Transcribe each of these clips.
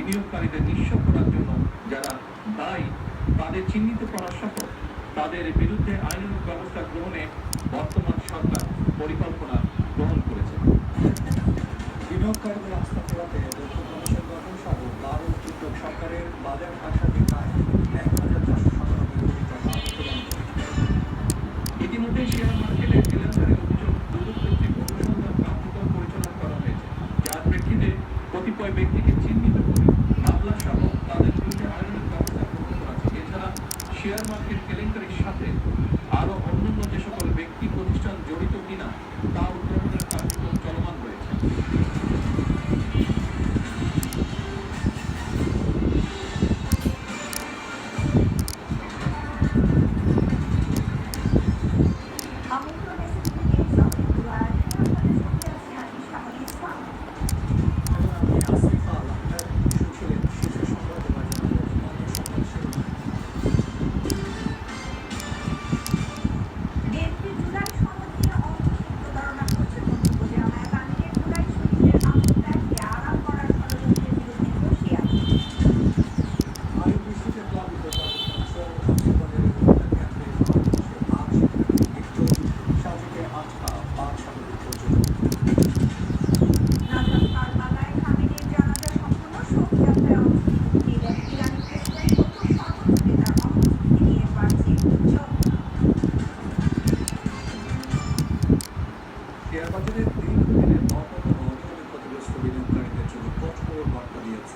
বিনিয়োগকারীদের নিঃস্ব করার জন্য যারা দায়ী তাদের চিহ্নিত করা সহ তাদের বিরুদ্ধে আইনানুগ ব্যবস্থা গ্রহণে বর্তমান সরকার পরিকল্পনা গ্রহণ করেছে। বিনিয়োগকারীদের আস্থা ফেরাতে দক্ষ কমিশন গঠন সহ 12 উদ্যোগ সরকারের বাজার ভারসাম্যের প্রায় 1497 কোটি টাকা প্রদান করে। ইতিমধ্যে শেয়ার মার্কেটে কেলেঙ্কারির অভিযোগ দুদক কর্তৃক অনুসন্ধান কার্যক্রম পরিচালনা করা হয়েছে, যার প্রেক্ষিতে কতিপয় ব্যক্তিকে চিহ্নিত করে মামলা সহ তাদের বিরুদ্ধে আইনানুগ ব্যবস্থা গ্রহণ করা হয়েছে। এছাড়া শেয়ার মার্কেট কেলেঙ্কারির সাথে আরো অন্যান্য যে সকল ব্যক্তি প্রতিষ্ঠান জড়িত কিনা তা উদ্ঘাটনের কার্যক্রম চলমান রয়েছে। শেয়ার বাজারের দীর্ঘদিনের অপতন ও অনিয়মে ক্ষতিগ্রস্ত বিনিয়োগকারীদের জন্য কঠোর বার্তা দিয়েছে।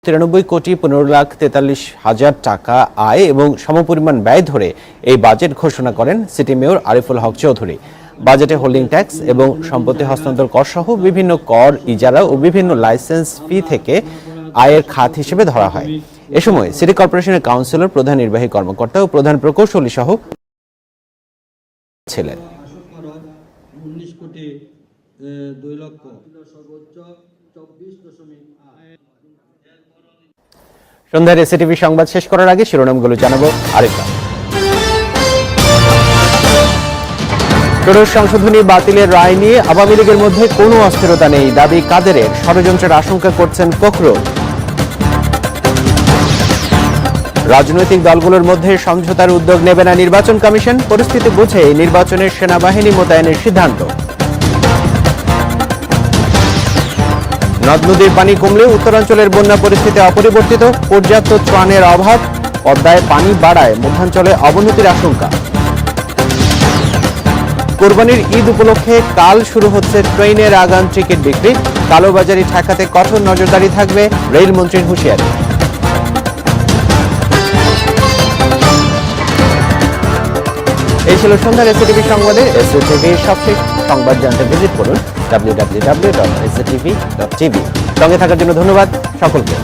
93,15,43,000 টাকা আয় এবং সমপরিমাণ ব্যয় ধরে এই বাজেট ঘোষণা করেন সিটি মেয়র আরিফুল হক চৌধুরী। বাজেটে হোল্ডিং ট্যাক্স এবং সম্পত্তি হস্তান্তর কর সহ বিভিন্ন কর, ইজারা ও বিভিন্ন লাইসেন্স ফি থেকে আয়ের খাত হিসেবে ধরা হয়। এ সময় সিটি কর্পোরেশনের কাউন্সিলর, প্রধান নির্বাহী কর্মকর্তা ও প্রধান প্রকৌশলী সহ ছিলেন। সন্ধ্যার এসএটিভি সংবাদ শেষ করার আগে শিরোনামগুলো জানাবো আরেকবার। ষোড়শ সংশোধনী বাতিলের রায় নিয়ে আওয়ামী লীগের মধ্যে কোনো অস্থিরতা নেই, দাবি কাদেরের। ষড়যন্ত্রের আশঙ্কা করছেন ফখরুল। রাজনৈতিক দলগুলোর মধ্যে সমঝোতার উদ্যোগ নেবে না নির্বাচন কমিশন, পরিস্থিতি বুঝে নির্বাচনের সেনাবাহিনী মোতায়েনের সিদ্ধান্ত। নদ নদীর পানি কমলেও উত্তরাঞ্চলের বন্যা পরিস্থিতি অপরিবর্তিত, পর্যাপ্ত ত্রাণের অভাব, পদ্মায় পানি বাড়ায় মধ্যাঞ্চলে অবনতির আশঙ্কা। কোরবানির ঈদ উপলক্ষে কাল শুরু হচ্ছে ট্রেনের আগাম টিকিট বিক্রি, কালোবাজারি ঠেকাতে কঠোর নজরদারি থাকবে, রেলমন্ত্রীর হুঁশিয়ারি। এই ছিল সন্ধ্যার এসএটিভি সংবাদে। এসএটিভির সবশেষ সংবাদ জানতে ভিজিট করুন www.sctv.tv। সঙ্গে থাকার জন্য ধন্যবাদ সকলকে।